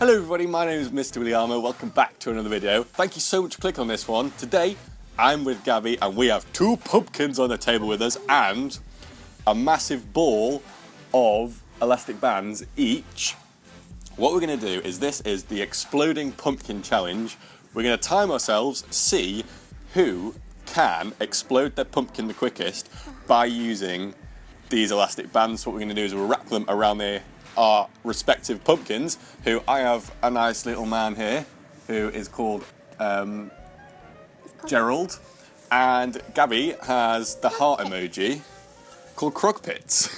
Hello everybody, my name is Mr. Williamo. Welcome back to another video. Thank you so much for clicking on this one. Today, I'm with Gabby and we have two pumpkins on the table with us and a massive ball of elastic bands each. What we're going to do is this is the exploding pumpkin challenge. We're going to time ourselves, see who can explode their pumpkin the quickest by using these elastic bands. So what we're going to do is we'll wrap them around our respective pumpkins, who I have a nice little man here who is called Gerald, and Gabby has the heart emoji called Crockpits.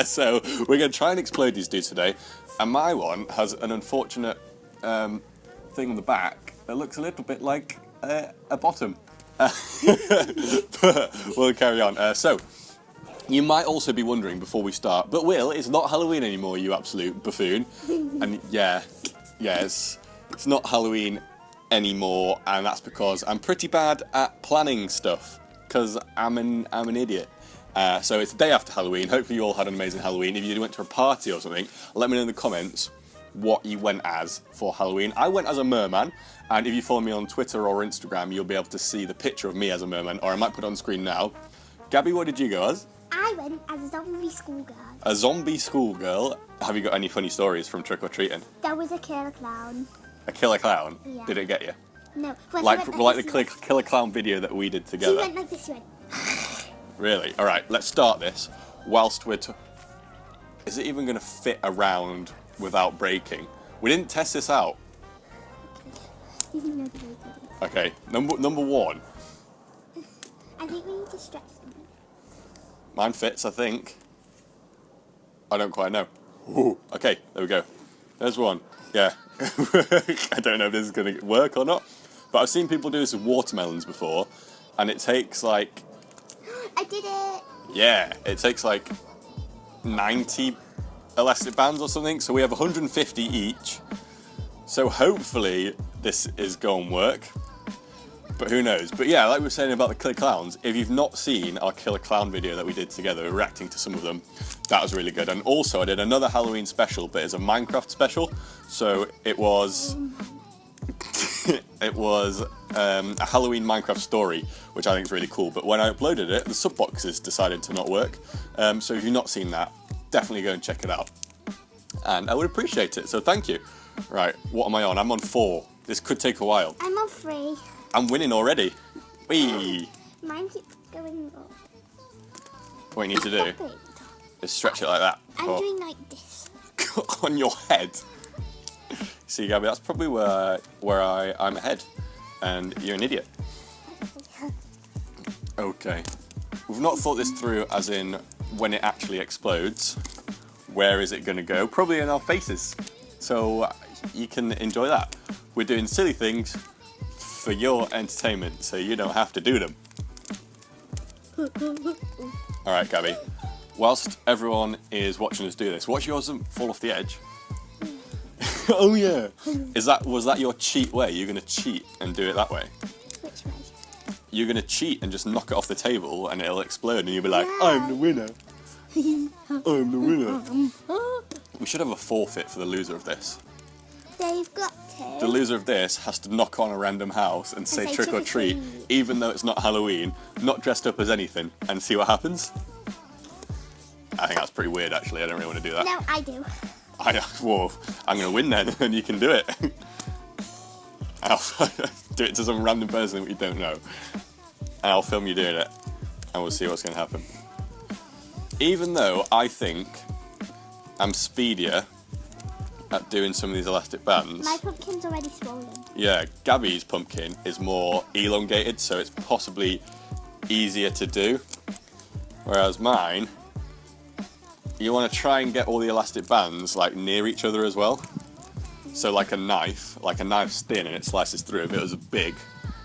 So we're going to try and explode these dudes today, and my one has an unfortunate thing on the back that looks a little bit like a bottom. But we'll carry on. So you might also be wondering before we start, but Will, it's not Halloween anymore, you absolute buffoon. And it's not Halloween anymore, and that's because I'm pretty bad at planning stuff, because I'm an idiot. So it's the day after Halloween. Hopefully you all had an amazing Halloween. If you went to a party or something, let me know in the comments what you went as for Halloween. I went as a merman, and if you follow me on Twitter or Instagram, you'll be able to see the picture of me as a merman, or I might put it on screen now. Gabby, what did you go as? I went as a zombie schoolgirl. A zombie schoolgirl? Have you got any funny stories from trick-or-treating? There was a killer clown. A killer clown? Yeah. Did it get you? No. Like the killer clown video that we did together? He went like this, he went. Really? Alright, let's start this whilst we're... Is it even going to fit around without breaking? We didn't test this out. Okay, number one. I think we need to stretch them. Mine fits, I think. I don't quite know. Ooh, okay, there we go. There's one. Yeah. I don't know if this is going to work or not, but I've seen people do this with watermelons before, and it takes like... I did it! Yeah, it takes like 90 elastic bands or something, so we have 150 each. So hopefully this is going to work. But who knows? But yeah, like we were saying about the killer clowns, if you've not seen our killer clown video that we did together, reacting to some of them, that was really good. And also I did another Halloween special, but it's a Minecraft special. So it was a Halloween Minecraft story, which I think is really cool. But when I uploaded it, the sub boxes decided to not work. So if you've not seen that, definitely go and check it out. And I would appreciate it, so thank you. Right, what am I on? I'm on 4. This could take a while. I'm on 3. I'm winning already. Whee! Mine keeps going up. What you need to do is stretch it like that. I'm doing like this. On your head. See, Gabby, that's probably where I'm ahead. And you're an idiot. Okay. We've not thought this through as in when it actually explodes. Where is it going to go? Probably in our faces. So you can enjoy that. We're doing silly things for your entertainment, so you don't have to do them. Alright, Gabby. Whilst everyone is watching us do this, watch yours doesn't fall off the edge. Oh yeah! Was that your cheat way? You're going to cheat and do it that way? Which way? You're going to cheat and just knock it off the table and it'll explode and you'll be like, I'm the winner. I'm the winner. We should have a forfeit for the loser of this. They've got to. The loser of this has to knock on a random house and say trick or treat, even though it's not Halloween, not dressed up as anything, and see what happens. I think that's pretty weird, actually. I don't really want to do that. No, I do. Well, I'm going to win then, and you can do it. I'll do it to some random person that you don't know. And I'll film you doing it, and we'll see what's going to happen. Even though I think I'm speedier at doing some of these elastic bands. My pumpkin's already swollen. Yeah, Gabby's pumpkin is more elongated, so it's possibly easier to do. Whereas mine, you want to try and get all the elastic bands like near each other as well. So like a knife's thin and it slices through. If it was big,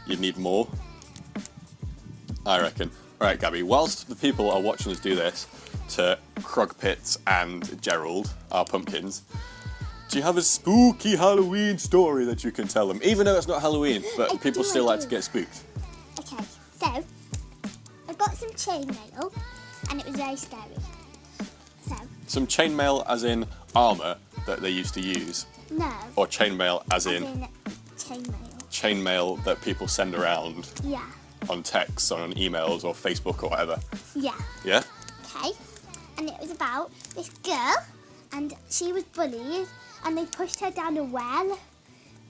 you'd need more, I reckon. Alright, Gabby, whilst the people are watching us do this to Crockpits and Gerald, our pumpkins, do you have a spooky Halloween story that you can tell them? Even though it's not Halloween, but people still like to get spooked. Okay, so I got some chainmail and it was very scary. So Some chainmail as in armour that they used to use No. Or chainmail as in chainmail. chainmail that people send around Yeah. on texts or on emails or Facebook or whatever. Yeah. Yeah? Okay. And it was about this girl, and she was bullied, and they pushed her down a well,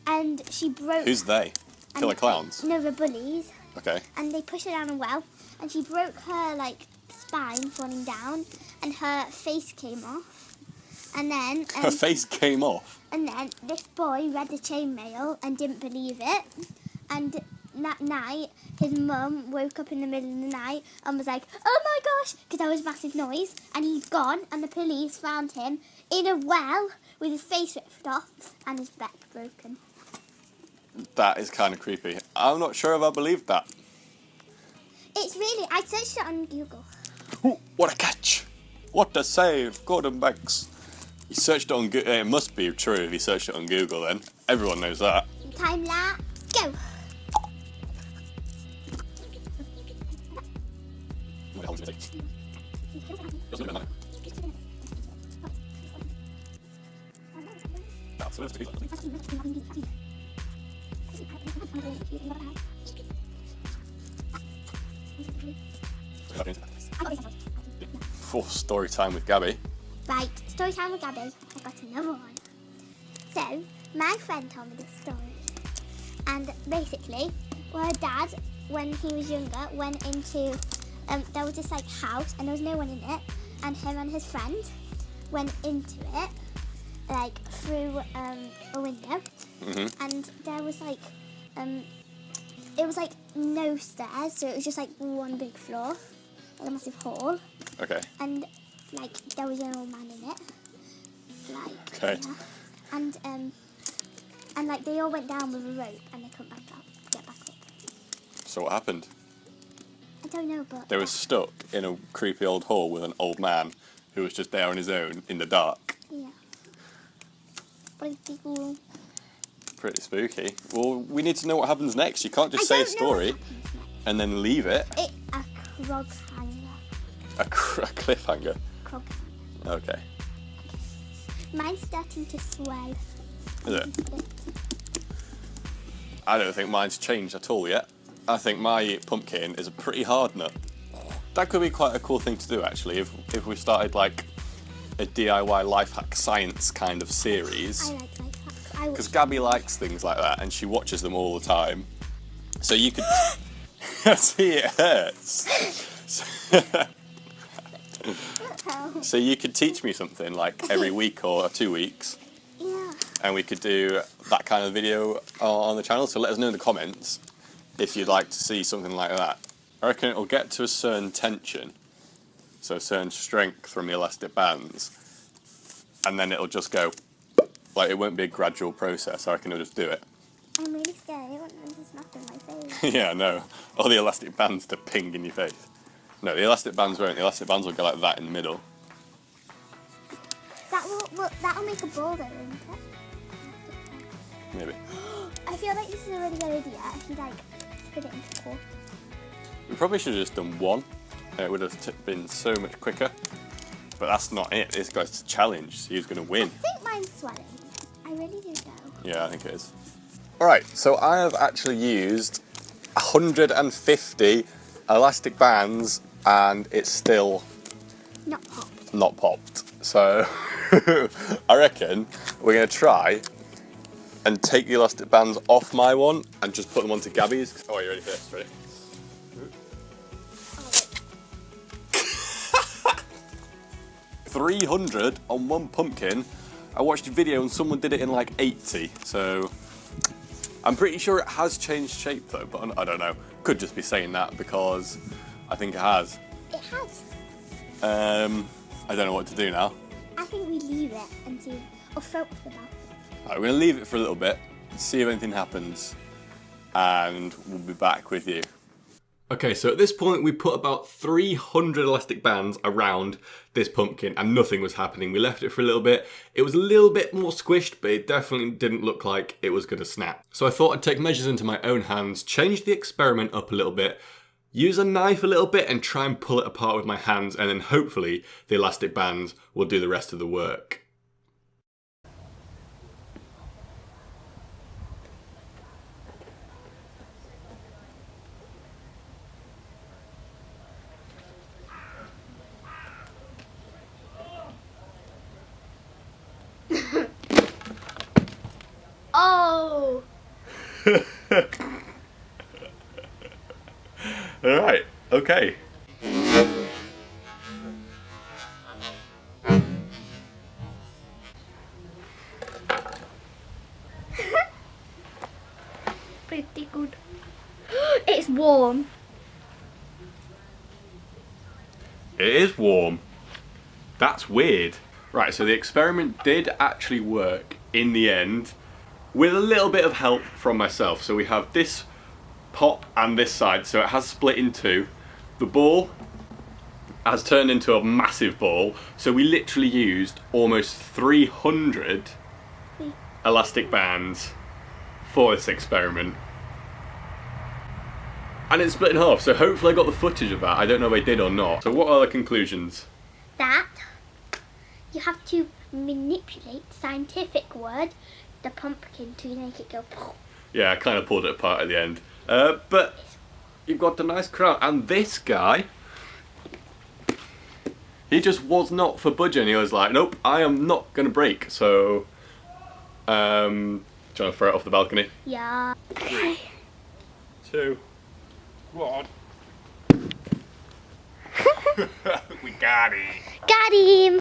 and she broke. Who's they? Killer clowns? No, the bullies. Okay. And they pushed her down a well, and she broke her like spine falling down, and her face came off. And then Her face came off. And then this boy read the chainmail and didn't believe it. And that night, his mum woke up in the middle of the night and was like, "Oh my gosh," because there was a massive noise. And he's gone, and the police found him in a well with his face ripped off and his back broken. That is kind of creepy. I'm not sure if I believed that. It's really, I searched it on Google. Ooh, what a catch! What a save, Gordon Banks. You searched it on Google. It must be true if you searched it on Google then. Everyone knows that. Time lapse, go! What the hell is it? For story time with Gabby. Right, story time with Gabby. I've got another one. So, my friend told me this story. And basically, her dad, when he was younger, went into, there was this like house and there was no one in it. And him and his friend went into it, like through a window. Mm-hmm. And there was like, it was like no stairs. So it was just like one big floor, like a massive hall. Okay. And like there was an old man in it. Like Okay. yeah. And like they all went down with a rope and they couldn't get back up. So what happened? I don't know, but They were stuck in a creepy old hall with an old man who was just there on his own in the dark. yeah. Pretty cool. Pretty spooky. Well, we need to know what happens next. You can't just I say a don't know what story happens next. and then leave it. A cliffhanger. A cliffhanger. Crog. Okay. Mine's starting to swell. Is it? I don't think mine's changed at all yet. I think my pumpkin is a pretty hard nut. That could be quite a cool thing to do actually if we started like a DIY life hack science kind of series. I like that. I Because Gabby likes things like that and she watches them all the time. So you could see it hurts. So you could teach me something like every week or 2 weeks. Yeah. And we could do that kind of video on the channel. So let us know in the comments if you'd like to see something like that. I reckon it'll get to a certain tension, so a certain strength from the elastic bands, and then it'll just go, like it won't be a gradual process. I reckon it'll just do it. I'm really scared. I don't know if there's nothing in my face. Yeah, no. All the elastic bands to ping in your face. No, the elastic bands won't. The elastic bands will go like that in the middle. That'll make a boulder, won't it? Maybe. I feel like this is a really good idea if you like put it into core. We probably should have just done one. It would have been so much quicker. But that's not it. This guy's a challenge, so he's going to win. I think mine's swelling. I really do know. Yeah, I think it is. Alright, so I have actually used 150 elastic bands and it's still Not popped. not popped. So I reckon we're going to try and take the elastic bands off my one and just put them onto Gabby's. Oh, are you ready for this? Ready? 300 on one pumpkin. I watched a video and someone did it in like 80, so I'm pretty sure it has changed shape though, but I don't know. Could just be saying that because I think it has. It has. I don't know what to do now. I think we leave it and see, or float to the back. Alright, we're gonna leave it for a little bit, see if anything happens, and we'll be back with you. Okay, so at this point we put about 300 elastic bands around this pumpkin and nothing was happening. We left it for a little bit. It was a little bit more squished, but it definitely didn't look like it was gonna snap. So I thought I'd take measures into my own hands, change the experiment up a little bit, use a knife a little bit and try and pull it apart with my hands, and then hopefully the elastic bands will do the rest of the work. Oh! Alright, okay. Pretty good. It's warm. It is warm. That's weird. Right, so the experiment did actually work in the end with a little bit of help from myself. So we have this pop and this side, so it has split in two. The ball has turned into a massive ball, so we literally used almost 300 elastic bands for this experiment. And it's split in half, so hopefully I got the footage of that. I don't know if I did or not. So what are the conclusions? That you have to manipulate, scientific word, the pumpkin to make it go. Yeah, I kind of pulled it apart at the end. But you've got a nice crown. And this guy, he just was not for budging. He was like, nope, I am not going to break. So, do you want to throw it off the balcony? Yeah. 2, 1. We got it. Got him!